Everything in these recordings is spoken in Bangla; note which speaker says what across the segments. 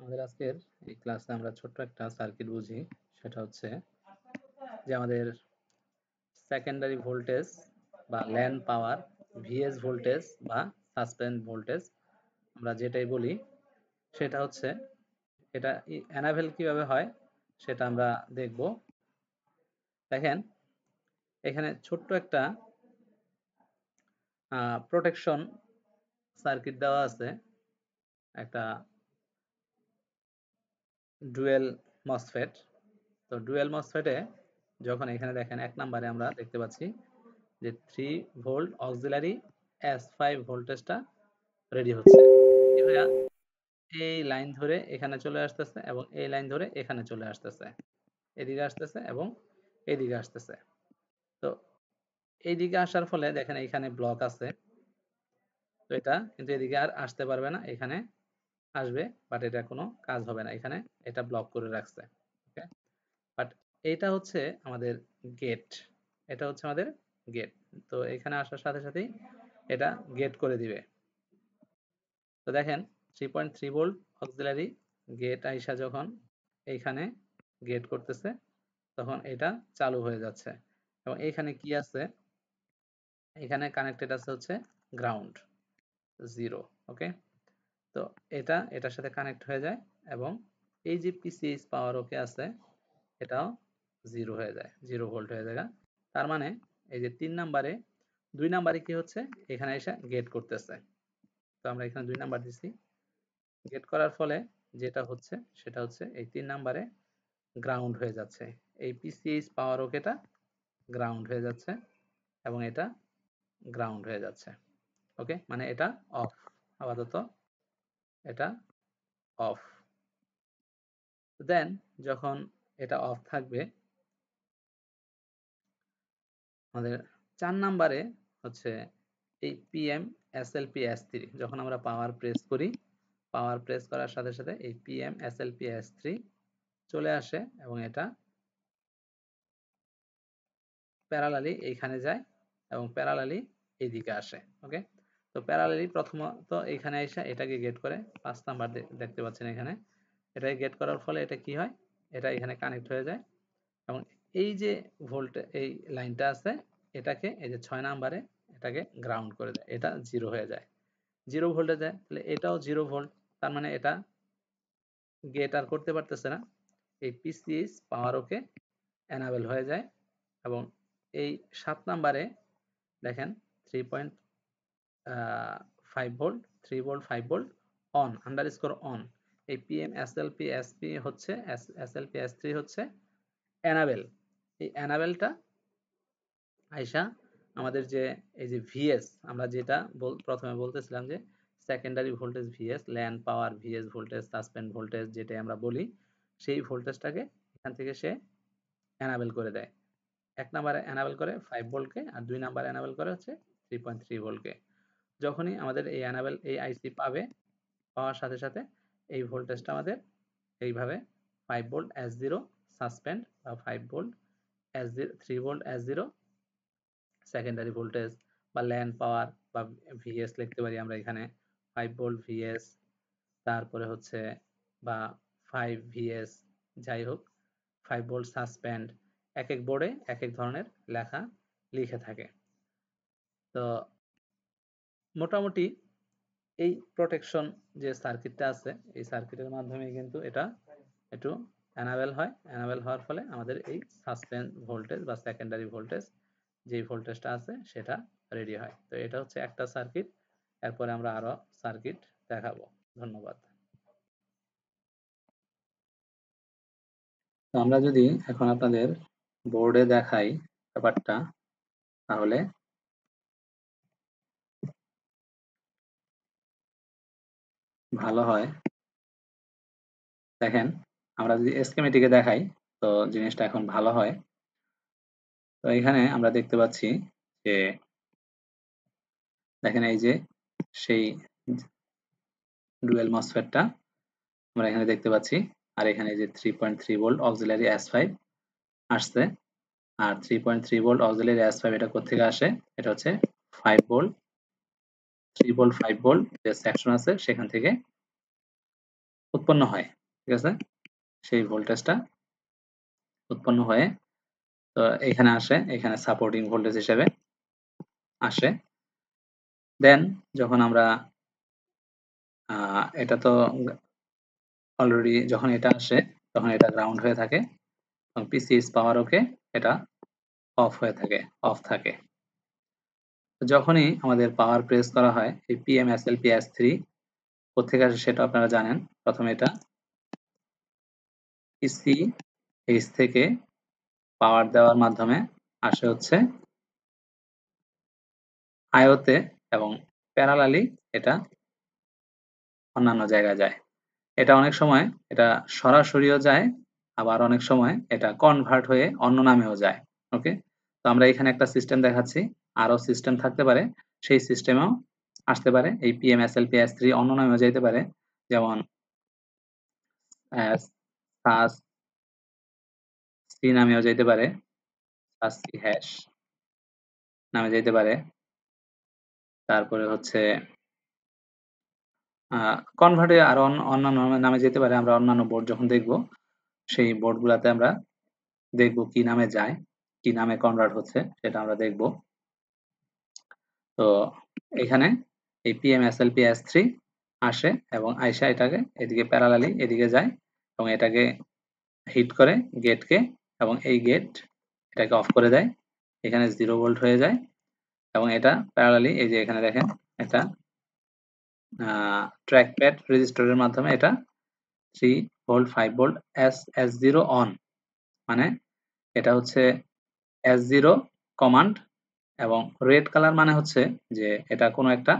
Speaker 1: আমাদের আজকের এই ক্লাসে আমরা ছোট্ট একটা সার্কিট বুঝি। সেটা হচ্ছে যে আমাদের সেকেন্ডারি ভোল্টেজ বা ল্যান পাওয়ার, ভিএস ভোল্টেজ বা সাসপেন্ড ভোল্টেজ আমরা যেটাই বলি, সেটা হচ্ছে এটা অ্যানাভেল কিভাবে হয় সেটা আমরা দেখব। দেখেন এখানে ছোট্ট একটা প্রোটেকশন সার্কিট দেওয়া আছে, একটা ডুয়েল মসফেট। তো ডুয়েল মসফেটে যখন এখানে দেখেন 1 নম্বরে আমরা দেখতে পাচ্ছি যে 3 ভোল্ট অক্সিলারি S5 ভোল্টেজটা রেডি হচ্ছে। এই লাইন ধরে এখানে চলে আসতেছে এবং এই লাইন ধরে এখানে চলে আসতেছে, এদিকে আসতেছে এবং এদিকে আসতেছে। তো এইদিকে আসার ফলে দেখেন এখানে ব্লক আছে, তো এটা কিন্তু এদিকে আর আসতে পারবে না, এখানে আসবে বাট এটা কোনো কাজ হবে না, এখানে এটা ব্লক করে রাখছে। ওকে, বাট এটা হচ্ছে আমাদের গেট, এটা হচ্ছে আমাদের গেট। তো এখানে আসার সাথে সাথেই এটা গেট করে দিবে। তো দেখেন 3.3 ভোল্ট অক্সিলারি গেট আইসা যখন এইখানে গেট করতেছে তখন এটা চালু হয়ে যাচ্ছে এবং এইখানে কি আছে, এখানে কানেক্টেড আছে হচ্ছে গ্রাউন্ড 0। ওকে, তো এটা এটার সাথে কানেক্ট হয়ে যায় এবং এই যে পিসিএইচ পাওয়ার ওকে আছে এটাও 0 হয়ে যায়, 0 ভোল্ট হয়ে যায়। তার মানে এই যে 3 নম্বরে 2 নম্বরে কি হচ্ছে, এখানে এসে গেট করতেছে। তো আমরা এখানে 2 নাম্বার দিছি, গেট করার ফলে যেটা হচ্ছে সেটা হচ্ছে এই 3 নম্বরে গ্রাউন্ড হয়ে যাচ্ছে, এই পিসিএইচ পাওয়ার ওকেটা গ্রাউন্ড হয়ে যাচ্ছে এবং এটা গ্রাউন্ড হয়ে যাচ্ছে। ওকে, মানে এটা অফ, আপাতত এটা অফ। দেন যখন এটা অফ থাকবে আমাদের 4 নম্বরে হচ্ছে এই পিএম এসএলপি S3, যখন আমরা পাওয়ার প্রেস করি, পাওয়ার প্রেস করার সাথে সাথে এই পিএম এসএলপি S3 চলে আসে এবং এটা প্যারালালি এইখানে যায় এবং প্যারালালি এইদিকে আসে। ওকে, তো প্যারালালি প্রথমত এইখানে এসে এটাকে গেট করে, 5 নাম্বার দেখতে পাচ্ছেন এখানে, এটাকে গেট করার ফলে এটা কি হয়, এটা এখানে কানেক্ট হয়ে যায় এবং এই যে ভোল্টে এই লাইনটা আছে এটাকে এই যে 6 নাম্বারে এটাকে গ্রাউন্ড করে দেয়, এটা 0 হয়ে যায়, 0 ভোল্টে যায়। তাহলে এটাও 0 ভোল্ট, তার মানে এটা গেট আর করতে পারতেছে না, এই পিসিএইচ পাওয়ার ওকে এনাবেল হয়ে যায় এবং এই 7 নাম্বারে দেখেন 3.5 volt, 3 volt 5 volt on underscore on, এই পিএম এসএলপি এসপি হচ্ছে এসএলপি S3 হচ্ছে এনাবেল। এই এনাবেলটা আইসা আমাদের যে এই যে ভিএস, আমরা যেটা প্রথমে বলতেছিলাম যে সেকেন্ডারি ভোল্টেজ ভিএস, ল্যান পাওয়ার ভিএস ভোল্টেজ, সাসপেন্ড ভোল্টেজ যেটা আমরা বলি, সেই ভোল্টেজটাকে এখান থেকে সে এনাবেল করে দেয়। 1 নম্বরে এনাবেল করে 5 ভোল্টকে আর 2 নম্বরে এনাবেল করে হচ্ছে 3.3 ভোল্টকে। যখনই আমাদের এই এনাবেল এই আইসি পাবে, পাওয়ার সাথে সাথে এই ভোল্টেজটা আমাদের এইভাবে 5 ভোল্ট S0 সাসপেন্ড বা 5 volt S0, 3 volt S0 secondary voltage বা ল্যান পাওয়ার বা ভিএস লিখতে পারি আমরা এখানে, 5 ভোল্ট ভিএস, তারপরে হচ্ছে বা 5 ভিএস, যাই হোক 5 ভোল্ট সাসপেন্ড, এক এক বোর্ডে এক এক ধরনের লেখা লিখে থাকে। তো মোটামুটি এই প্রোটেকশন যে সার্কিটটা আছে এই সার্কিটের মাধ্যমে কিন্তু এটা একটু এনাবেল হয়, এনাবেল হওয়ার ফলে আমাদের এই সাসপেন্ড ভোল্টেজ বা সেকেন্ডারি ভোল্টেজ যেই ভোল্টেজটা আছে সেটা রেডি হয়। তো এটা হচ্ছে একটা সার্কিট, এরপরে আমরা আরো সার্কিট দেখাবো। ধন্যবাদ। তো আমরা যদি এখন আপনাদের বোর্ডে দেখাই ব্যাপারটা তাহলে ভালো হয়। দেখেন আমরা যদি স্কিমেটিকে দেখাই তো জিনিসটা এখন ভালো হয়। তো এখানে আমরা দেখতে পাচ্ছি যে দেখেন এই যে সেই ডুয়েল মসফেটটা আমরা এখানে দেখতে পাচ্ছি, আর এখানে যে 3.3 ভোল্ট অক্সিলারি S5 আসছে, আর 3.3 ভোল্ট অক্সিলারি S5 এটা কোত্থেকে আসে, এটা হচ্ছে 5 ভোল্ট 3 ভোল্ট 5 ভোল্ট যে সেকশন আছে সেখান থেকে উৎপন্ন হয়। ঠিক আছে, সেই ভোল্টেজটা উৎপন্ন হয়ে তো এখানে আসে, এখানে সাপোর্টিং ভোল্টেজ হিসেবে আসে। দেন যখন আমরা এটা তো অলরেডি যখন এটা আসে তখন এটা গ্রাউন্ড হয়ে থাকে এবং পিসিএস পাওয়ার ওকে এটা অফ হয়ে থাকে, অফ থাকে। যখনই আমাদের পাওয়ার প্রেস করা হয় এই PMSLPS3 কোত্থেকে আসে সেটা আপনারা জানেন। প্রথমে এটা PCH থেকে পাওয়ার দেওয়ার মাধ্যমে আসে হচ্ছে আয়তে এবং প্যারালালি এটা অন্যান্য জায়গায় যায়। এটা অনেক সময় এটা সরাসরিও যায়, আবার অনেক সময় এটা কনভার্ট হয়ে অন্য নামেও যায়। ওকে, তো আমরা এখানে একটা সিস্টেম দেখাচ্ছি, আরো সিস্টেম থাকতে পারে, সেই সিস্টেমেও আসতে পারে। এই PMSLPS3 অন্য নামেও যেতে পারে, যেমন সাস সি নামেও যেতে পারে, সাস সি হ্যাশ নামে যেতে পারে। তারপরে হচ্ছে কনভার্টে আরো অন্যান্য নামে যেতে পারে। আমরা অন্যান্য বোর্ড যখন দেখব সেই বোর্ডগুলাতে আমরা দেখব কি নামে যায়, কি নামে কনভার্ট হচ্ছে সেটা আমরা দেখব। তো এখানে এই PMSLPS3 আসে এবং আইসা এটাকে এদিকে প্যারালালি এদিকে যায় এবং এটাকে হিট করে গেটকে, এবং এই গেট এটাকে অফ করে দেয়। এখানে 0 ভোল্ট হয়ে যায় এবং এটা প্যারালালি এই যে এখানে দেখেন একটা ট্র্যাক প্যাড রেজিস্টরের মাধ্যমে এটা 3 ভোল্ট 5 ভোল্ট S0 অন, মানে এটা হচ্ছে S0 কমান্ড এবং রেড কালার মানে হচ্ছে যে এটা কোনো একটা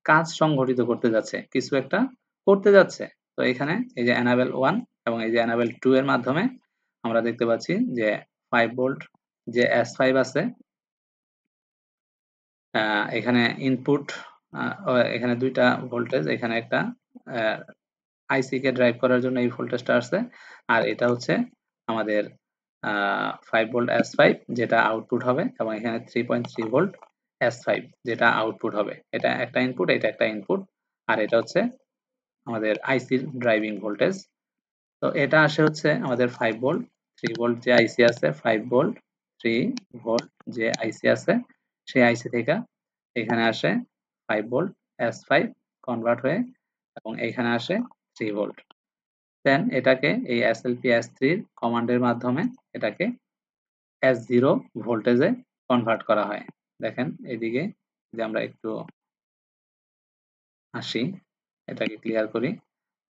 Speaker 1: কাজ সংঘটিত করতে যাচ্ছে, কিছু একটা করতে যাচ্ছে। তো এখানে এই যে এনাবেল 1 এবং এই যে এনাবেল 2 এর মাধ্যমে আমরা দেখতে পাচ্ছি যে 5 ভোল্ট যে S5 আছে, এখানে ইনপুট, এখানে দুইটা ভোল্টেজ, এখানে একটা আইসি কে ড্রাইভ করার জন্য এই ভোল্টেজটা আসছে, আর এটা হচ্ছে আমাদের 5 ভোল্ট S5 যেটা আউটপুট হবে, এবং এখানে 3.3 ভোল্ট S5 যেটা আউটপুট হবে। এটা একটা ইনপুট, এটা একটা ইনপুট, আর এটা হচ্ছে আমাদের আইসির ড্রাইভিং ভোল্টেজ। তো এটা আসে হচ্ছে আমাদের 5 ভোল্ট 3 ভোল্ট যে আইসি আছে, 5 ভোল্ট 3 ভোল্ট যে আইসি আছে, সেই আইসি থেকে এখানে আসে 5 ভোল্ট S5 কনভার্ট হয়ে এবং এখানে আসে 3 ভোল্ট। দেন এটাকে এই SLP-S3 এর কমান্ডের মাধ্যমে এটাকে S0 ভোল্টেজে কনভার্ট করা হয়। দেখেন এদিকে যে আমরা একটু আসি, এটাকে ক্লিয়ার করি।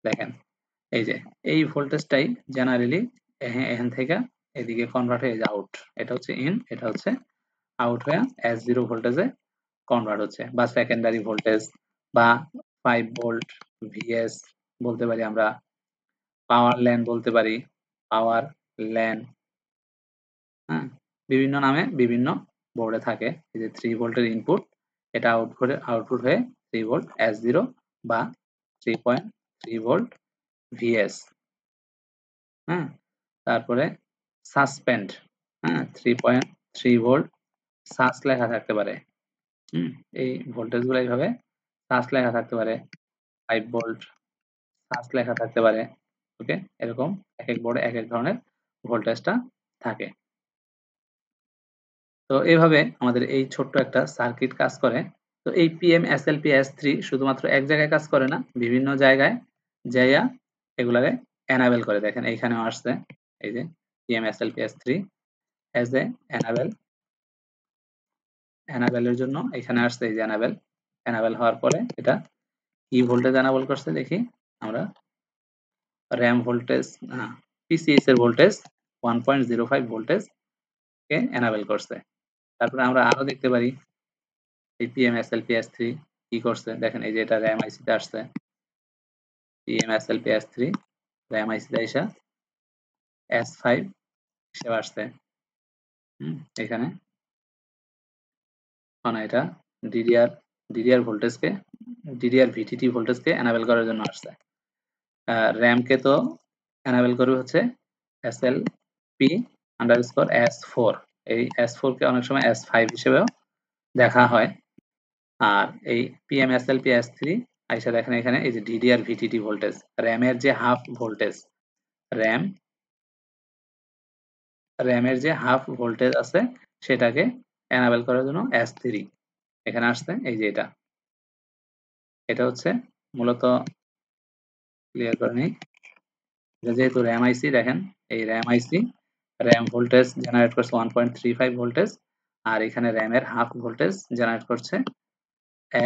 Speaker 1: দেখেন এই যে এই ভোল্টেজটাই জেনারেলি এখান থেকে এদিকে কনভার্ট হয়ে যায় আউট। এটা হচ্ছে ইন, এটা হচ্ছে আউট হয়ে S0 ভোল্টেজে কনভার্ট হচ্ছে, বা সেকেন্ডারি ভোল্টেজ বা 5 ভোল্ট VS বলতে পারি আমরা, পাওয়ার ল্যান বলতে পারি, পাওয়ার ল্যান, হ্যাঁ, বিভিন্ন নামে বিভিন্ন বোর্ডে থাকে। এই যে 3 ভোল্টের ইনপুট, এটা আউটপুট হয়ে 3 ভোল্ট S0 বা 3.3 ভোল্ট VS। হ্যাঁ, তারপরে সাসপেন্ড, হ্যাঁ, 3.3 ভোল্ট সাস লেখা থাকতে পারে। এই ভোল্টেজগুলো এইভাবে সাস লেখা থাকতে পারে, 5 ভোল্ট সাস লেখা থাকতে পারে। ওকে, এরকম এক এক বোর্ডে এক এক ধরনের ভোল্টেজটা থাকে। তো এইভাবে আমাদের এই ছোট্ট একটা সার্কিট কাজ করে। তো এই PMSLPS3 শুধুমাত্র এক জায়গায় কাজ করে না, বিভিন্ন জায়গায় যাইয়া এগুলাকে এনাবেল করে। দেখেন এইখানেও আসছে এই যে PMSLPS3 এজ এ এনাবেলের জন্য এখানে আসছে, এই যে এনাবেল হওয়ার পরে এটা কি ভোল্টেজ এনাবেল করছে দেখি আমরা, র্যাম ভোল্টেজ, PCS এর ভোল্টেজ 1.05 ভোল্টেজ কে এনাবেল করছে। তারপরে আমরা আরো দেখতে পারি এই PMSLPS3 কি করছে। দেখেন এই যে এটা RAM IC তে আসছে, PMSLPS3 RAM IC তে এসে S5 হিসেবে আসছে। এখানে মানে এটা DDR ভোল্টেজকে, DDR VTT ভোল্টেজকে এনাবেল করার জন্য আসছে। RAM কে তো এনাবেল করবে হচ্ছে SLP_S4, এই S4 কে অনেক সময় S5 হিসেবেও দেখা হয়। আর এই PMSLPS3 আইসা দেখেন এখানে এই যে DDR VTT ভোল্টেজ, RAM এর যে হাফ ভোল্টেজ র্যাম র্যামের যে হাফ ভোল্টেজ আছে সেটাকে এনাবেল করার জন্য S3 এখানে আসছে। এই যে এটা হচ্ছে মূলত ক্লিয়ার করে নিই। যেহেতু র্যাম আইসি দেখেন, এই র্যাম আইসি র্যাম ভোল্টেজ জেনারেট করছে 1.35 ভোল্টেজ, আর এখানে র্যামের হাফ ভোল্টেজ জেনারেট করছে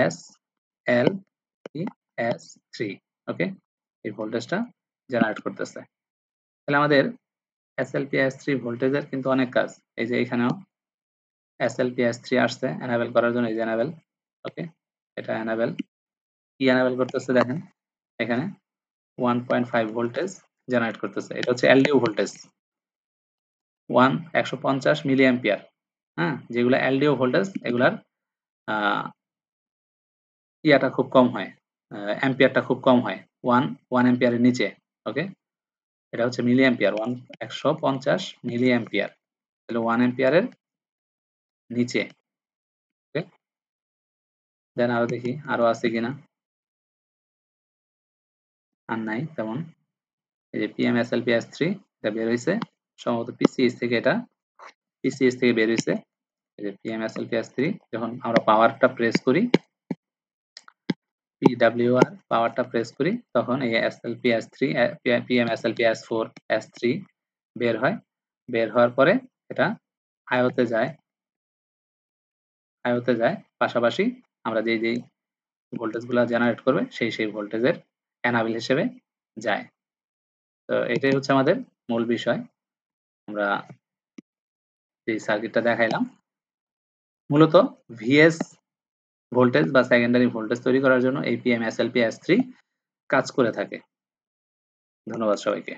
Speaker 1: SLPS3। ওকে, এই ভোল্টেজটা জেনারেট করতেছে। তাহলে আমাদের SLPS3 ভোল্টেজের কিন্তু অনেক কাজ। এই যে এখানেও SLPS3 আসছে এনাবেল করার জন্য, এই যে এনাবেল। ওকে, এটা এনাবেল কি এনাবেল করতেছে দেখেন, এখানে 1.5 ভোল্টেজ জেনারেট করতেছে। এটা হচ্ছে এলডিও ভোল্টেজ 150 মিলি অ্যাম্পিয়ার। হ্যাঁ, যেগুলো এলডিও ভোল্টেজ এগুলার ইয়াটা খুব কম হয়, অ্যাম্পিয়ারটা খুব কম হয়, 1 অ্যাম্পিয়ারের নিচে। ওকে, এটা হচ্ছে মিলি অ্যাম্পিয়ার 150 মিলি অ্যাম্পিয়ার, তাহলে 1 অ্যাম্পিয়ারের নিচে। ওকে, দেন আরো দেখি আরো আছে কিনা, আর নাই তেমন। এই যে PMSLPS3 এটা বের হয়েছে সম্ভবত PCS থেকে, এটা PCS থেকে বের হয়েছে। এই যে PMSLPS3 যখন আমরা পাওয়ারটা প্রেস করি, PWR পাওয়ারটা প্রেস করি, তখন এই SLPS3 PMSLPS4 S3 বের হয়। বের হওয়ার পরে এটা আয়তে যায়, পাশাপাশি আমরা যেই ভোল্টেজগুলো জেনারেট করবে সেই ভোল্টেজের এনাবেল হিসেবে যায়। তো এটাই হচ্ছে আমাদের মূল বিষয়। আমরা যে সার্কিটটা দেখাইলাম মূলত ভিএস ভোল্টেজ বা সেকেন্ডারি ভোল্টেজ তৈরি করার জন্য এই PMSLPS3 কাজ করে থাকে। ধন্যবাদ সবাইকে।